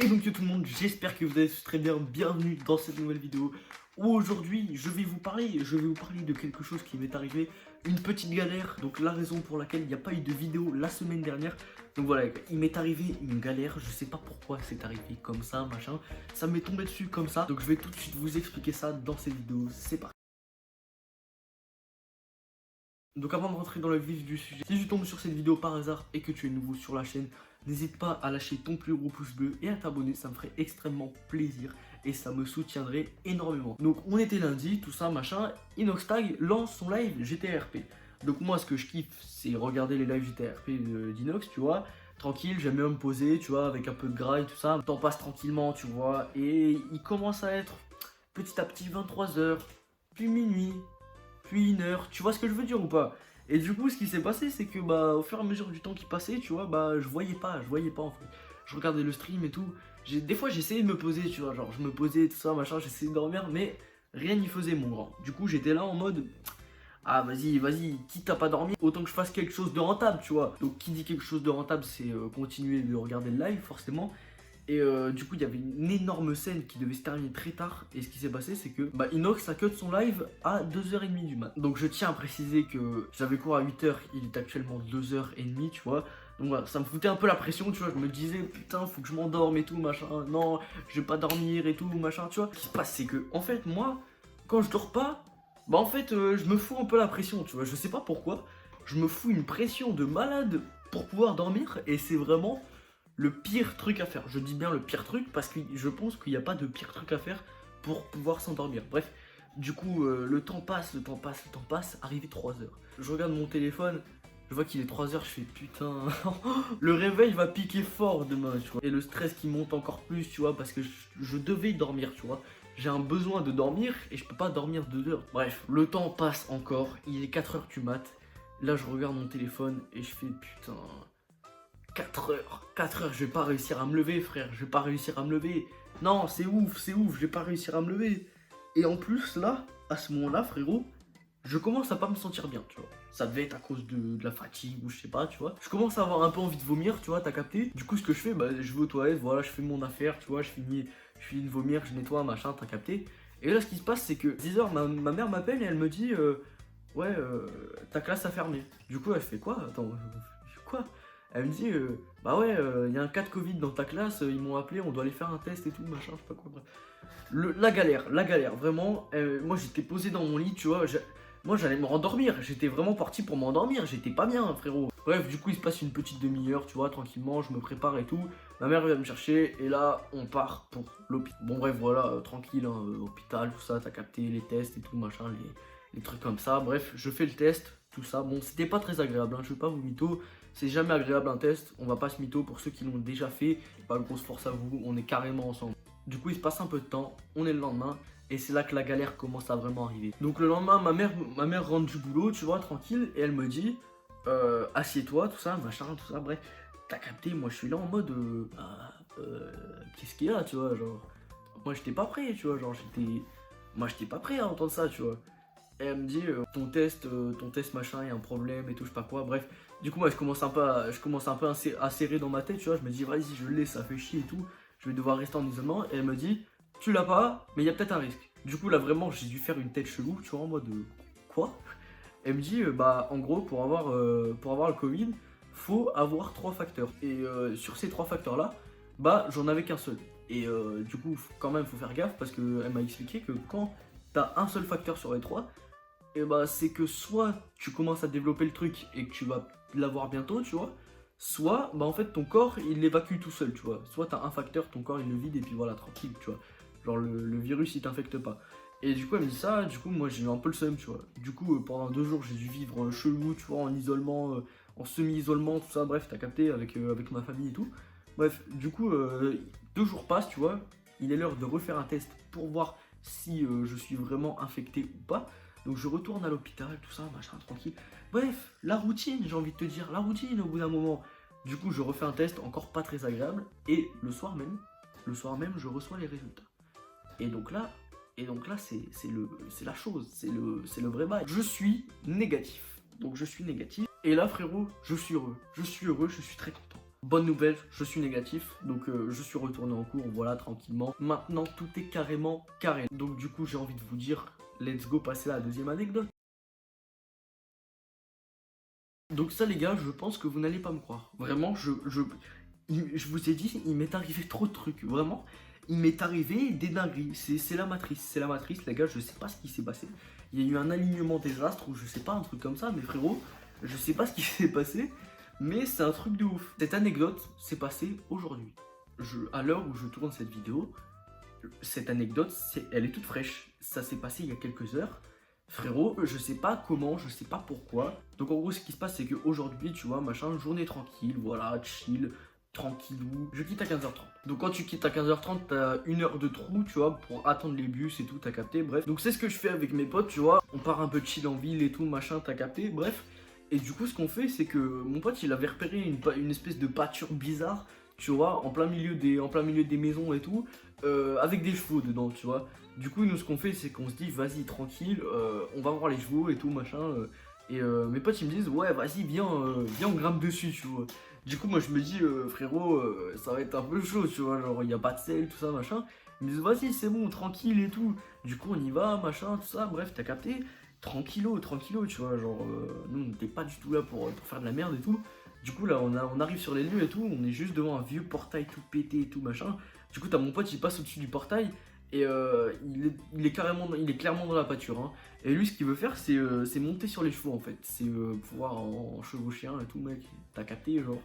Et donc yo tout le monde, j'espère que vous allez très bien, bienvenue dans cette nouvelle vidéo où aujourd'hui je vais vous parler de quelque chose qui m'est arrivé, une petite galère, donc la raison pour laquelle il n'y a pas eu de vidéo la semaine dernière. Donc voilà, il m'est arrivé une galère, je sais pas pourquoi c'est arrivé comme ça, machin, ça m'est tombé dessus comme ça, donc je vais tout de suite vous expliquer ça dans cette vidéo, c'est parti. Donc avant de rentrer dans le vif du sujet, si tu tombes sur cette vidéo par hasard et que tu es nouveau sur la chaîne, n'hésite pas à lâcher ton plus gros pouce bleu et à t'abonner, ça me ferait extrêmement plaisir et ça me soutiendrait énormément. Donc on était lundi, tout ça, machin, Inoxtag lance son live GTRP. Donc moi ce que je kiffe, c'est regarder les lives GTRP d'Inox, tu vois, tranquille, j'aime bien me poser, tu vois, avec un peu de gras et tout ça, le temps passe tranquillement, tu vois, et il commence à être petit à petit 23 h, puis minuit, puis 1 heure, tu vois ce que je veux dire ou pas? Et du coup, ce qui s'est passé, c'est que bah, au fur et à mesure du temps qui passait, tu vois, bah, je voyais pas en fait. Je regardais le stream et tout. Des fois, j'essayais de me poser, tu vois, genre, je me posais, tout ça, machin, j'essayais de dormir, mais rien n'y faisait, mon grand. Du coup, j'étais là en mode, ah, vas-y, quitte à pas dormir, autant que je fasse quelque chose de rentable, tu vois. Donc, qui dit quelque chose de rentable, c'est continuer de regarder le live, forcément. Et du coup, il y avait une énorme scène qui devait se terminer très tard. Et ce qui s'est passé, c'est que Inox a cut son live à 2h30 du mat. Donc je tiens à préciser que j'avais cours à 8h, il est actuellement 2h30, tu vois. Donc voilà, ça me foutait un peu la pression, tu vois. Je me disais, putain, faut que je m'endorme et tout, machin. Non, je vais pas dormir et tout, machin, tu vois. Ce qui se passe, c'est que, en fait, moi, quand je dors pas, bah en fait, je me fous un peu la pression, tu vois. Je sais pas pourquoi. Je me fous une pression de malade pour pouvoir dormir. Et c'est vraiment le pire truc à faire. Je dis bien le pire truc parce que je pense qu'il n'y a pas de pire truc à faire pour pouvoir s'endormir. Bref, du coup, le temps passe, arrivé 3 h. Je regarde mon téléphone, je vois qu'il est 3 h, je fais putain, le réveil va piquer fort demain, tu vois. Et le stress qui monte encore plus, tu vois, parce que je devais dormir, tu vois. J'ai un besoin de dormir et je peux pas dormir 2 heures. Bref, le temps passe encore, il est 4 h du mat. Là, je regarde mon téléphone et je fais putain. 4 heures, je vais pas réussir à me lever, frère, je vais pas réussir à me lever. Non, c'est ouf, je vais pas réussir à me lever. Et en plus, là, à ce moment-là, frérot, je commence à pas me sentir bien, tu vois. Ça devait être à cause de la fatigue ou je sais pas, tu vois. Je commence à avoir un peu envie de vomir, tu vois, t'as capté. Du coup, ce que je fais, bah, je vais aux toilettes, voilà, je fais mon affaire, tu vois, je finis de vomir, je nettoie, machin, t'as capté. Et là, ce qui se passe, c'est que 10 h, ma mère m'appelle et elle me dit, ouais, ta classe a fermé. Du coup, elle fait quoi? Attends, quoi? Elle me dit, bah ouais, il y a un cas de Covid dans ta classe, ils m'ont appelé, on doit aller faire un test et tout, machin, je sais pas quoi, bref. La galère, vraiment. Moi j'étais posé dans mon lit, tu vois, moi j'allais me rendormir, j'étais vraiment parti pour m'endormir, j'étais pas bien, frérot. Bref, du coup il se passe une petite demi-heure, tu vois, tranquillement, je me prépare et tout. Ma mère vient me chercher et là on part pour l'hôpital. Bon bref, voilà, tranquille, hein, hôpital, tout ça, t'as capté les tests et tout, machin, les trucs comme ça. Bref, je fais le test, tout ça. Bon, c'était pas très agréable, hein, je vais pas vous mytho. C'est jamais agréable un test, on va pas se mytho pour ceux qui l'ont déjà fait. Pas de grosse force à vous, on est carrément ensemble. Du coup, il se passe un peu de temps, on est le lendemain, et c'est là que la galère commence à vraiment arriver. Donc le lendemain, ma mère rentre du boulot, tu vois, tranquille, et elle me dit, assieds-toi, tout ça, machin, tout ça, bref. T'as capté, moi je suis là en mode, qu'est-ce qu'il y a, tu vois, genre. Moi j'étais pas prêt, tu vois, genre j'étais pas prêt à entendre ça, tu vois. Et elle me dit ton test machin, il y a un problème et tout, je sais pas quoi, bref. Du coup, moi, je commence un peu à serrer dans ma tête, tu vois. Je me dis, vas-y, je l'ai, ça fait chier et tout. Je vais devoir rester en isolement. Et elle me dit, tu l'as pas, mais il y a peut-être un risque. Du coup, là, vraiment, j'ai dû faire une tête chelou, tu vois, en mode quoi? Elle me dit, bah, en gros, pour avoir le Covid, faut avoir 3 facteurs. Et sur ces 3 facteurs-là, bah, j'en avais qu'un seul. Et du coup, quand même, faut faire gaffe parce qu'elle m'a expliqué que quand t'as un seul facteur sur les 3, et bah c'est que soit tu commences à développer le truc et que tu vas l'avoir bientôt, tu vois, soit bah en fait ton corps il l'évacue tout seul, tu vois. Soit t'as un facteur, ton corps il le vide et puis voilà, tranquille, tu vois. Genre le virus il t'infecte pas. Et du coup elle me dit ça, du coup moi j'ai eu un peu le seum, tu vois. Du coup pendant 2 jours j'ai dû vivre chelou, tu vois, en isolement, en semi-isolement, tout ça, bref, t'as capté avec ma famille et tout. Bref, du coup 2 jours passent, tu vois, il est l'heure de refaire un test pour voir si je suis vraiment infecté ou pas. Donc je retourne à l'hôpital, tout ça, machin, tranquille. Bref, la routine, j'ai envie de te dire, la routine au bout d'un moment. Du coup, je refais un test encore pas très agréable. Et le soir même, je reçois les résultats. Et donc là, c'est la chose, c'est le vrai bail. Je suis négatif. Donc je suis négatif. Et là, frérot, je suis heureux. Je suis heureux, je suis très content. Bonne nouvelle, je suis négatif, donc je suis retourné en cours, voilà, tranquillement. Maintenant, tout est carrément carré. Donc du coup, j'ai envie de vous dire, let's go passer à la deuxième anecdote. Donc ça les gars, je pense que vous n'allez pas me croire. Vraiment, je vous ai dit, il m'est arrivé trop de trucs. Vraiment, il m'est arrivé des dingueries. C'est la matrice, c'est la matrice les gars, je sais pas ce qui s'est passé. Il y a eu un alignement des astres ou je sais pas, un truc comme ça, mais frérot, je sais pas ce qui s'est passé, mais c'est un truc de ouf. Cette anecdote s'est passée aujourd'hui. À l'heure où je tourne cette vidéo, cette anecdote, elle est toute fraîche. Ça s'est passé il y a quelques heures. Frérot, je sais pas comment, je sais pas pourquoi. Donc en gros, ce qui se passe, c'est qu'aujourd'hui, tu vois, machin, journée tranquille, voilà, chill, tranquillou. Je quitte à 15h30. Donc quand tu quittes à 15h30, t'as 1 heure de trou, tu vois, pour attendre les bus et tout, t'as capté, bref. Donc c'est ce que je fais avec mes potes, tu vois. On part un peu chill en ville et tout, machin, t'as capté, bref. Et du coup, ce qu'on fait, c'est que mon pote, il avait repéré une espèce de pâture bizarre, tu vois, en plein milieu des maisons et tout, avec des chevaux dedans, tu vois. Du coup, nous, ce qu'on fait, c'est qu'on se dit, vas-y, tranquille, on va voir les chevaux et tout, machin. Et mes potes, ils me disent, ouais, vas-y, viens, on grimpe dessus, tu vois. Du coup, moi, je me dis, frérot, ça va être un peu chaud, tu vois, genre, il n'y a pas de sel, tout ça, machin. Ils me disent, vas-y, c'est bon, tranquille et tout. Du coup, on y va, machin, tout ça, bref, t'as capté. Tranquillo, tranquillo, tu vois, genre, nous, on n'était pas du tout là pour faire de la merde et tout. Du coup, là, on arrive sur les lieux et tout, on est juste devant un vieux portail tout pété et tout, machin. Du coup, t'as mon pote, il passe au-dessus du portail. Et il est clairement dans la pâture. Hein. Et lui, ce qu'il veut faire, c'est monter sur les chevaux en fait. C'est pouvoir en chevauchien et tout, mec. T'as capté, genre.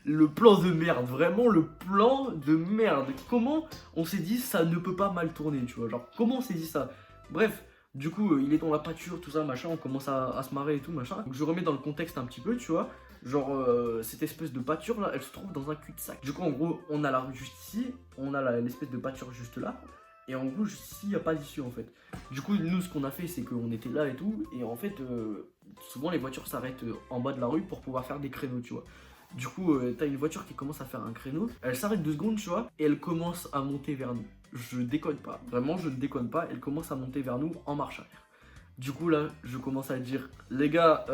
Le plan de merde, vraiment le plan de merde. Comment on s'est dit ça ne peut pas mal tourner, tu vois. Genre, comment on s'est dit ça? Bref, du coup, il est dans la pâture, tout ça, machin. On commence à se marrer et tout, machin. Donc, je remets dans le contexte un petit peu, tu vois. Genre, cette espèce de pâture là, elle se trouve dans un cul-de-sac. Du coup, en gros, on a la rue juste ici, on a l'espèce de pâture juste là. Et en gros, ici, il n'y a pas d'issue en fait. Du coup, nous, ce qu'on a fait, c'est qu'on était là et tout. Et en fait, souvent, les voitures s'arrêtent en bas de la rue pour pouvoir faire des créneaux, tu vois. Du coup, t'as une voiture qui commence à faire un créneau. Elle s'arrête 2 secondes, tu vois. Et elle commence à monter vers nous. Je déconne pas. Vraiment, je ne déconne pas. Elle commence à monter vers nous en marche arrière. Du coup, là, je commence à dire, les gars,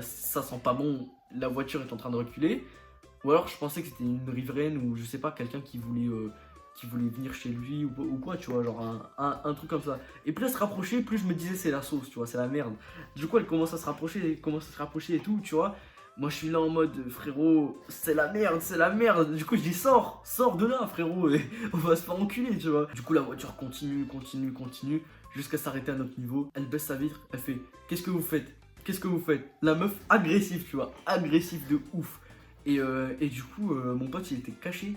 ça sent pas bon. La voiture est en train de reculer. Ou alors, je pensais que c'était une riveraine ou je sais pas, quelqu'un qui voulait venir chez lui ou quoi, tu vois, genre un truc comme ça. Et plus elle se rapprochait, plus je me disais c'est la sauce, tu vois, c'est la merde. Du coup, elle commence à se rapprocher, et tout, tu vois. Moi, je suis là en mode, frérot, c'est la merde, c'est la merde. Du coup, je dis, sors de là, frérot, et on va se faire enculer, tu vois. Du coup, la voiture continue, jusqu'à s'arrêter à notre niveau. Elle baisse sa vitre, elle fait, qu'est-ce que vous faites? Qu'est-ce que vous faites? La meuf agressive, tu vois, agressive de ouf. Et du coup, mon pote, il était caché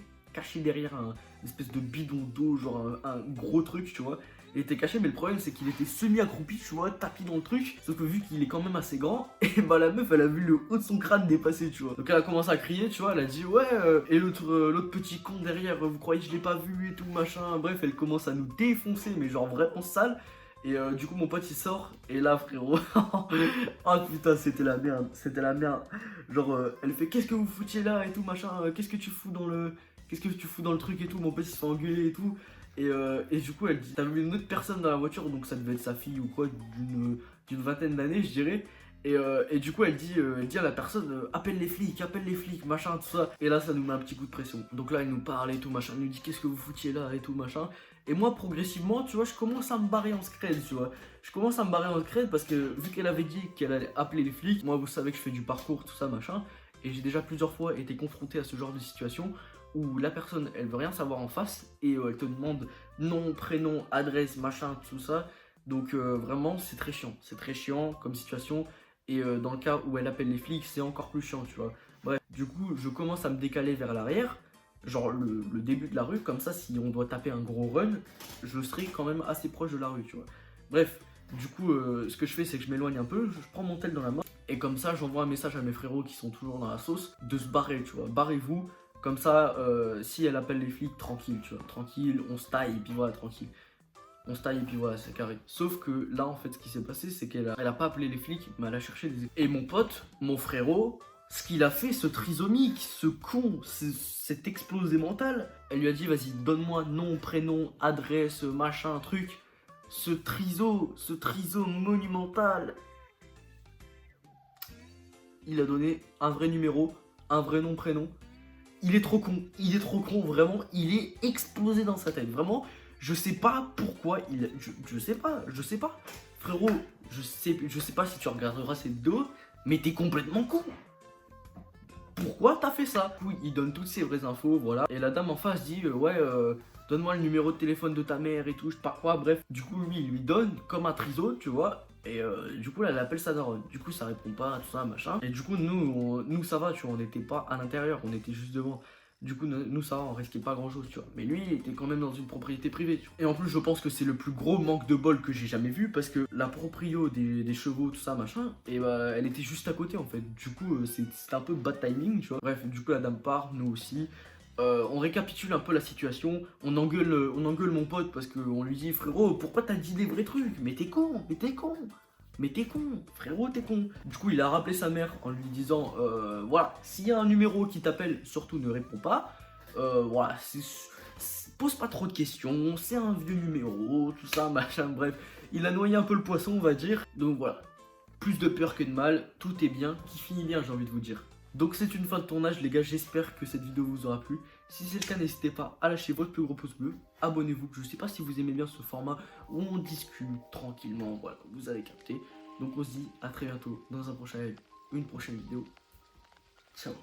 derrière une espèce de bidon d'eau, genre un gros truc, tu vois. Il était caché, mais le problème, c'est qu'il était semi-accroupi, tu vois, tapis dans le truc. Sauf que vu qu'il est quand même assez grand, et bah la meuf, elle a vu le haut de son crâne dépasser, tu vois. Donc elle a commencé à crier, tu vois, elle a dit, ouais, et l'autre petit con derrière, vous croyez que je l'ai pas vu et tout, machin. Bref, elle commence à nous défoncer, mais genre vraiment sale. Et du coup, mon pote il sort, et là, frérot, oh putain, c'était la merde, c'était la merde. Genre, elle fait, qu'est-ce que vous foutiez là et tout, machin, qu'est-ce que tu fous dans le. Qu'est-ce que tu fous dans le truc et tout, mon pote il se fait engueuler et tout. Et du coup, elle dit, t'as vu une autre personne dans la voiture, donc ça devait être sa fille ou quoi, d'une vingtaine d'années, je dirais. Et du coup, elle dit à la personne, appelle les flics, machin, tout ça. Et là, ça nous met un petit coup de pression. Donc là, elle nous parle et tout, machin, elle nous dit, qu'est-ce que vous foutiez là et tout, machin. Et moi, progressivement, tu vois, je commence à me barrer en scred, tu vois. Je commence à me barrer en scred parce que vu qu'elle avait dit qu'elle allait appeler les flics, moi, vous savez que je fais du parcours, tout ça, machin. Et j'ai déjà plusieurs fois été confronté à ce genre de situation où la personne, elle veut rien savoir en face et elle te demande nom, prénom, adresse, machin, tout ça. Donc vraiment, c'est très chiant comme situation. Et dans le cas où elle appelle les flics, c'est encore plus chiant, tu vois. Bref, du coup, je commence à me décaler vers l'arrière, genre le début de la rue, comme ça, si on doit taper un gros run, je serai quand même assez proche de la rue, tu vois. Bref, du coup, ce que je fais, c'est que je m'éloigne un peu, je prends mon tel dans la main, et comme ça, j'envoie un message à mes frérots qui sont toujours dans la sauce, de se barrer, tu vois. Barrez-vous, comme ça, si elle appelle les flics, tranquille, tu vois. Tranquille, on se taille, et puis voilà, tranquille. On se taille et puis voilà, c'est carré. Sauf que là, en fait, ce qui s'est passé, c'est elle a pas appelé les flics, mais elle a cherché des. Et mon pote, mon frérot, ce qu'il a fait, ce trisomique, ce con, cet explosé mental, elle lui a dit, vas-y, donne-moi nom, prénom, adresse, machin, truc. Ce triso monumental. Il a donné un vrai numéro, un vrai nom, prénom. il est trop con. Il est trop con, vraiment. Il est explosé dans sa tête. Vraiment, je sais pas pourquoi il. Je sais pas, je sais pas. Frérot, je sais pas si tu regarderas cette vidéo, mais t'es complètement con. Pourquoi t'as fait ça? Oui, il donne toutes ses vraies infos, voilà. Et la dame en face dit ouais, donne-moi le numéro de téléphone de ta mère et tout, je sais pas quoi, bref. Du coup, lui, il lui donne comme un triso, tu vois. Et du coup, là, elle appelle sa daronne. Du coup, ça répond pas, tout ça, machin. Et du coup, nous ça va, tu vois, on n'était pas à l'intérieur, on était juste devant. Du coup, nous, ça va, on risquait pas grand chose, tu vois. Mais lui, il était quand même dans une propriété privée, tu vois. Et en plus, je pense que c'est le plus gros manque de bol que j'ai jamais vu parce que la proprio des chevaux, tout ça, machin, et bah, elle était juste à côté en fait. Du coup, c'était un peu bad timing, tu vois. Bref, du coup, la dame part, nous aussi. On récapitule un peu la situation, on engueule mon pote parce qu'on lui dit frérot, pourquoi t'as dit des vrais trucs? Mais t'es con, mais t'es con. Mais t'es con, frérot, t'es con. Du coup, il a rappelé sa mère en lui disant voilà, s'il y a un numéro qui t'appelle, surtout ne réponds pas. Voilà, pose pas trop de questions, c'est un vieux numéro, tout ça, machin, bref. Il a noyé un peu le poisson, on va dire. Donc voilà, plus de peur que de mal, tout est bien, qui finit bien, j'ai envie de vous dire. Donc c'est une fin de tournage les gars, j'espère que cette vidéo vous aura plu. Si c'est le cas, n'hésitez pas à lâcher votre plus gros pouce bleu, abonnez-vous, je sais pas si vous aimez bien ce format où on discute tranquillement, voilà, vous avez capté. Donc on se dit à très bientôt dans une prochaine vidéo. Ciao.